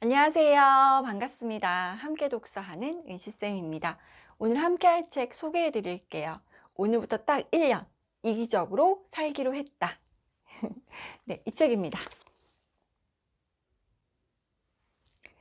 안녕하세요. 반갑습니다. 함께 독서하는 은시쌤입니다. 오늘 함께 할 책 소개해 드릴게요. 오늘부터 딱 1년 이기적으로 살기로 했다. 네, 이 책입니다.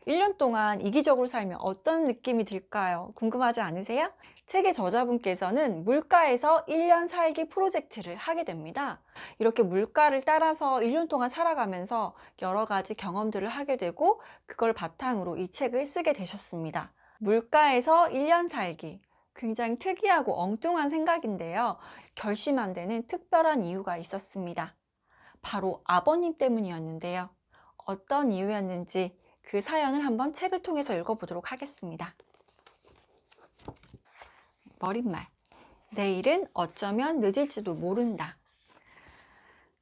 1년 동안 이기적으로 살면 어떤 느낌이 들까요? 궁금하지 않으세요? 책의 저자분께서는 물가에서 1년 살기 프로젝트를 하게 됩니다. 이렇게 물가를 따라서 1년 동안 살아가면서 여러 가지 경험들을 하게 되고 그걸 바탕으로 이 책을 쓰게 되셨습니다. 물가에서 1년 살기. 굉장히 특이하고 엉뚱한 생각인데요. 결심한 데는 특별한 이유가 있었습니다. 바로 아버님 때문이었는데요. 어떤 이유였는지 그 사연을 한번 책을 통해서 읽어보도록 하겠습니다. 머릿말. 내일은 어쩌면 늦을지도 모른다.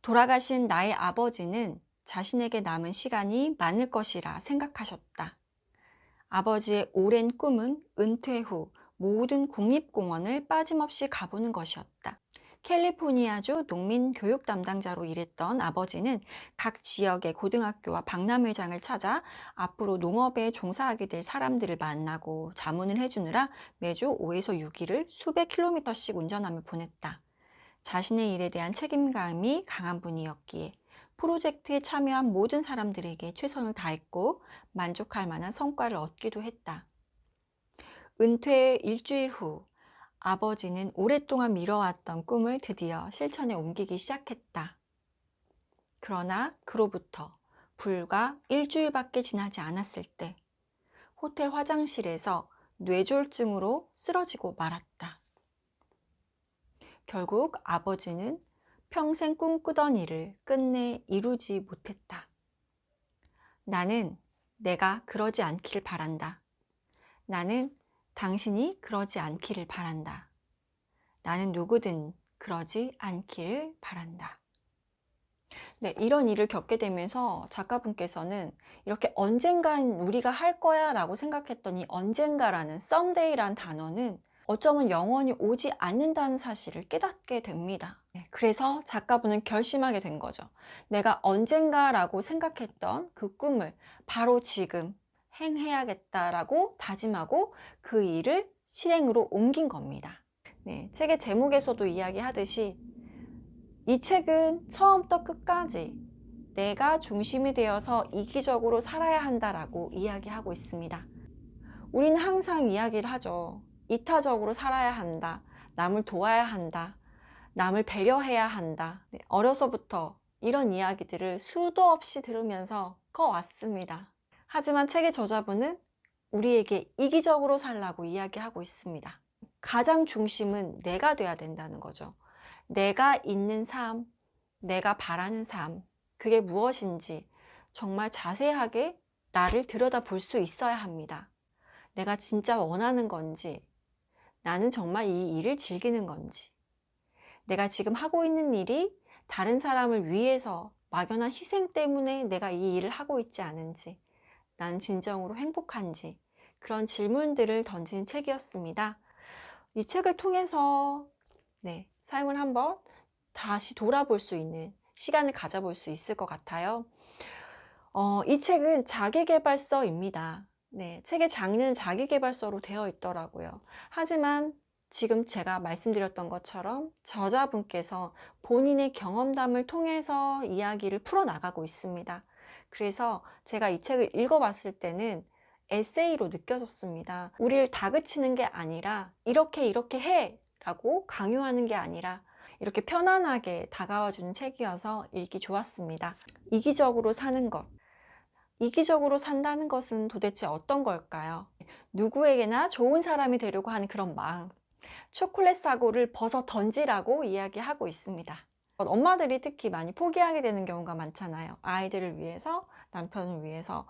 돌아가신 나의 아버지는 자신에게 남은 시간이 많을 것이라 생각하셨다. 아버지의 오랜 꿈은 은퇴 후 모든 국립공원을 빠짐없이 가보는 것이었다. 캘리포니아주 농민 교육 담당자로 일했던 아버지는 각 지역의 고등학교와 박람회장을 찾아 앞으로 농업에 종사하게 될 사람들을 만나고 자문을 해주느라 매주 5에서 6일을 수백 킬로미터씩 운전하며 보냈다. 자신의 일에 대한 책임감이 강한 분이었기에 프로젝트에 참여한 모든 사람들에게 최선을 다했고 만족할 만한 성과를 얻기도 했다. 은퇴 일주일 후 아버지는 오랫동안 미뤄왔던 꿈을 드디어 실천에 옮기기 시작했다. 그러나 그로부터 불과 일주일밖에 지나지 않았을 때 호텔 화장실에서 뇌졸중으로 쓰러지고 말았다. 결국 아버지는 평생 꿈꾸던 일을 끝내 이루지 못했다. 나는 내가 그러지 않기를 바란다. 나는 당신이 그러지 않기를 바란다. 나는 누구든 그러지 않기를 바란다. 네, 이런 일을 겪게 되면서 작가분께서는 이렇게 언젠간 우리가 할 거야 라고 생각했던 이 언젠가라는 썸데이란 단어는 어쩌면 영원히 오지 않는다는 사실을 깨닫게 됩니다. 네, 그래서 작가분은 결심하게 된 거죠. 내가 언젠가라고 생각했던 그 꿈을 바로 지금 행해야겠다라고 다짐하고 그 일을 실행으로 옮긴 겁니다. 네, 책의 제목에서도 이야기하듯이 이 책은 처음부터 끝까지 내가 중심이 되어서 이기적으로 살아야 한다라고 이야기하고 있습니다. 우리는 항상 이야기를 하죠. 이타적으로 살아야 한다. 남을 도와야 한다. 남을 배려해야 한다. 네, 어려서부터 이런 이야기들을 수도 없이 들으면서 커왔습니다. 하지만 책의 저자분은 우리에게 이기적으로 살라고 이야기하고 있습니다. 가장 중심은 내가 돼야 된다는 거죠. 내가 있는 삶, 내가 바라는 삶, 그게 무엇인지 정말 자세하게 나를 들여다볼 수 있어야 합니다. 내가 진짜 원하는 건지, 나는 정말 이 일을 즐기는 건지, 내가 지금 하고 있는 일이 다른 사람을 위해서 막연한 희생 때문에 내가 이 일을 하고 있지 않은지, 나는 진정으로 행복한지, 그런 질문들을 던진 책이었습니다. 이 책을 통해서 삶을 한번 다시 돌아볼 수 있는 시간을 가져볼 수 있을 것 같아요. 이 책은 자기계발서입니다. 네, 책의 장르는 자기계발서로 되어 있더라고요. 하지만 지금 제가 말씀드렸던 것처럼 저자분께서 본인의 경험담을 통해서 이야기를 풀어나가고 있습니다. 그래서 제가 이 책을 읽어봤을 때는 에세이로 느껴졌습니다. 우리를 다그치는 게 아니라 이렇게 해! 라고 강요하는 게 아니라 이렇게 편안하게 다가와주는 책이어서 읽기 좋았습니다. 이기적으로 사는 것. 이기적으로 산다는 것은 도대체 어떤 걸까요? 누구에게나 좋은 사람이 되려고 하는 그런 마음. 초콜릿 사고를 벗어 던지라고 이야기하고 있습니다. 엄마들이 특히 많이 포기하게 되는 경우가 많잖아요. 아이들을 위해서, 남편을 위해서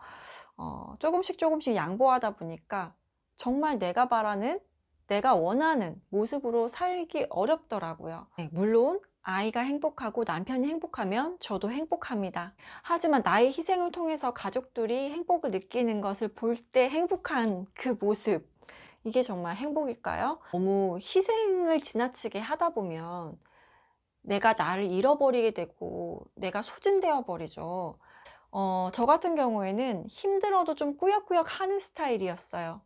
조금씩 양보하다 보니까 정말 내가 바라는, 내가 원하는 모습으로 살기 어렵더라고요. 네, 물론 아이가 행복하고 남편이 행복하면 저도 행복합니다. 하지만 나의 희생을 통해서 가족들이 행복을 느끼는 것을 볼 때 행복한 그 모습, 이게 정말 행복일까요? 너무 희생을 지나치게 하다 보면 내가 나를 잃어버리게 되고 내가 소진되어 버리죠. 저 같은 경우에는 힘들어도 좀 꾸역꾸역 하는 스타일이었어요.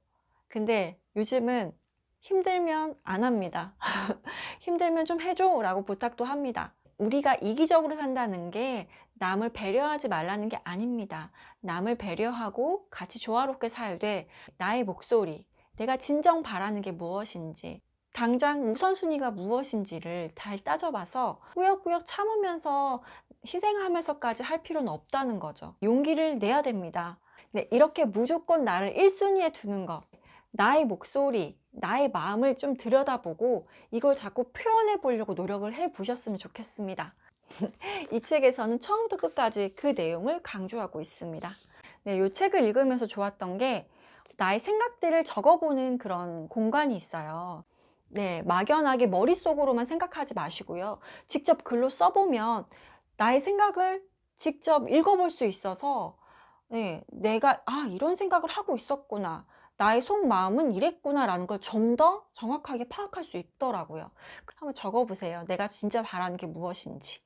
근데 요즘은 힘들면 안 합니다. 힘들면 좀 해줘 라고 부탁도 합니다. 우리가 이기적으로 산다는 게 남을 배려하지 말라는 게 아닙니다. 남을 배려하고 같이 조화롭게 살되 나의 목소리, 내가 진정 바라는 게 무엇인지, 당장 우선순위가 무엇인지를 잘 따져봐서 꾸역꾸역 참으면서 희생하면서까지 할 필요는 없다는 거죠. 용기를 내야 됩니다. 네, 이렇게 무조건 나를 1순위에 두는 것, 나의 목소리, 나의 마음을 좀 들여다보고 이걸 자꾸 표현해 보려고 노력을 해 보셨으면 좋겠습니다. 이 책에서는 처음부터 끝까지 그 내용을 강조하고 있습니다. 네, 이 책을 읽으면서 좋았던 게 나의 생각들을 적어보는 그런 공간이 있어요. 네, 막연하게 머릿속으로만 생각하지 마시고요. 직접 글로 써보면 나의 생각을 직접 읽어볼 수 있어서 네, 내가 이런 생각을 하고 있었구나. 나의 속마음은 이랬구나 라는 걸 좀 더 정확하게 파악할 수 있더라고요. 한번 적어보세요. 내가 진짜 바라는 게 무엇인지.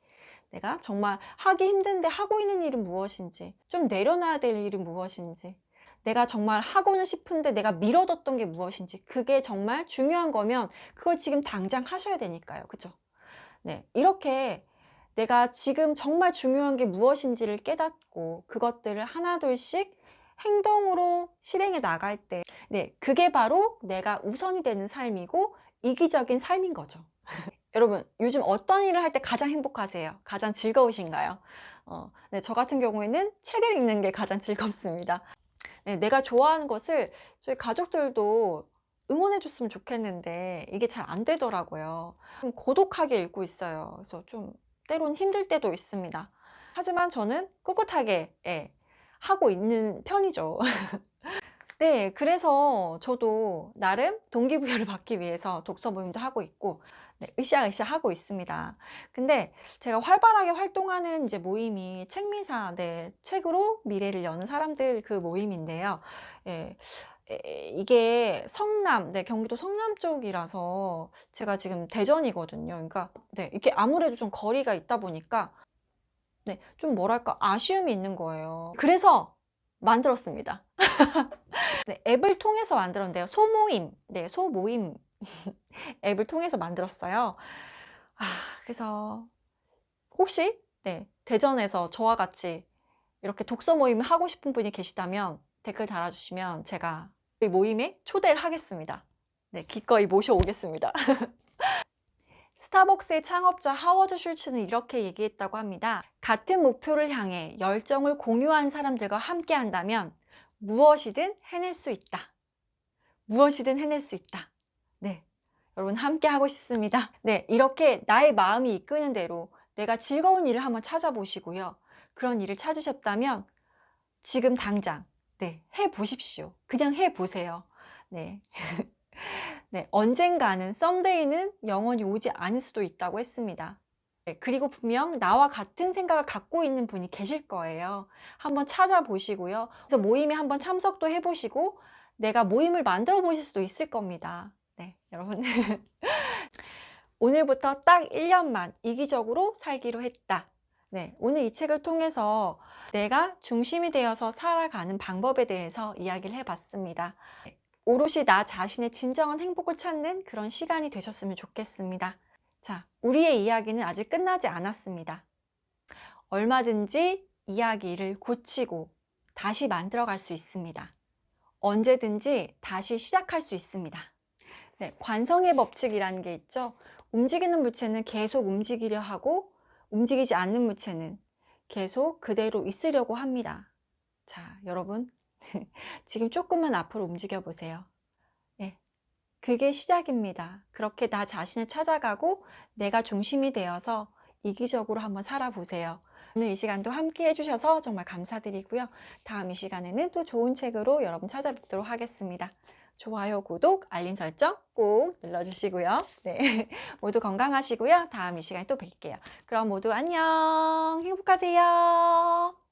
내가 정말 하기 힘든데 하고 있는 일은 무엇인지. 좀 내려놔야 될 일은 무엇인지. 내가 정말 하고는 싶은데 내가 미뤄뒀던 게 무엇인지. 그게 정말 중요한 거면 그걸 지금 당장 하셔야 되니까요. 그죠? 네, 이렇게 내가 지금 정말 중요한 게 무엇인지를 깨닫고 그것들을 하나둘씩 행동으로 실행해 나갈 때, 네, 그게 바로 내가 우선이 되는 삶이고 이기적인 삶인 거죠. 여러분, 요즘 어떤 일을 할 때 가장 행복하세요? 가장 즐거우신가요? 네, 저 같은 경우에는 책을 읽는 게 가장 즐겁습니다. 네, 내가 좋아하는 것을 저희 가족들도 응원해 줬으면 좋겠는데 이게 잘 안 되더라고요. 좀 고독하게 읽고 있어요. 그래서 좀 때론 힘들 때도 있습니다. 하지만 저는 꿋꿋하게 하고 있는 편이죠. 네, 그래서 저도 나름 동기부여를 받기 위해서 독서 모임도 하고 있고, 네, 으쌰으쌰 하고 있습니다. 근데 제가 활발하게 활동하는 이제 모임이 책미사, 네, 책으로 미래를 여는 사람들 그 모임인데요. 예, 이게 성남, 네, 경기도 성남 쪽이라서 제가 지금 대전이거든요. 그러니까, 네, 이렇게 아무래도 좀 거리가 있다 보니까, 네, 좀 뭐랄까, 아쉬움이 있는 거예요. 그래서 만들었습니다. 네, 앱을 통해서 만들었는데요. 소모임, 네, 소모임 앱을 통해서 만들었어요. 그래서 혹시 네, 대전에서 저와 같이 이렇게 독서 모임을 하고 싶은 분이 계시다면 댓글 달아주시면 제가 이 모임에 초대를 하겠습니다. 네, 기꺼이 모셔오겠습니다. 스타벅스의 창업자 하워드 슐츠는 이렇게 얘기했다고 합니다. 같은 목표를 향해 열정을 공유한 사람들과 함께 한다면 무엇이든 해낼 수 있다. 무엇이든 해낼 수 있다. 네, 여러분 함께 하고 싶습니다. 네, 이렇게 나의 마음이 이끄는 대로 내가 즐거운 일을 한번 찾아보시고요. 그런 일을 찾으셨다면 지금 당장 네, 해보십시오. 그냥 해보세요. 네. 네, 언젠가는 썸데이는 영원히 오지 않을 수도 있다고 했습니다. 네, 그리고 분명 나와 같은 생각을 갖고 있는 분이 계실 거예요. 한번 찾아보시고요. 그래서 모임에 한번 참석도 해보시고 내가 모임을 만들어 보실 수도 있을 겁니다. 네, 여러분. 오늘부터 딱 1년만 이기적으로 살기로 했다. 네, 오늘 이 책을 통해서 내가 중심이 되어서 살아가는 방법에 대해서 이야기를 해봤습니다. 오롯이 나 자신의 진정한 행복을 찾는 그런 시간이 되셨으면 좋겠습니다. 자, 우리의 이야기는 아직 끝나지 않았습니다. 얼마든지 이야기를 고치고 다시 만들어갈 수 있습니다. 언제든지 다시 시작할 수 있습니다. 네, 관성의 법칙이라는 게 있죠. 움직이는 물체는 계속 움직이려 하고 움직이지 않는 물체는 계속 그대로 있으려고 합니다. 자, 여러분 지금 조금만 앞으로 움직여 보세요. 네, 그게 시작입니다. 그렇게 나 자신을 찾아가고 내가 중심이 되어서 이기적으로 한번 살아보세요. 오늘 이 시간도 함께 해주셔서 정말 감사드리고요. 다음 이 시간에는 또 좋은 책으로 여러분 찾아뵙도록 하겠습니다. 좋아요, 구독, 알림 설정 꼭 눌러주시고요. 네, 모두 건강하시고요. 다음 이 시간에 또 뵐게요. 그럼 모두 안녕, 행복하세요.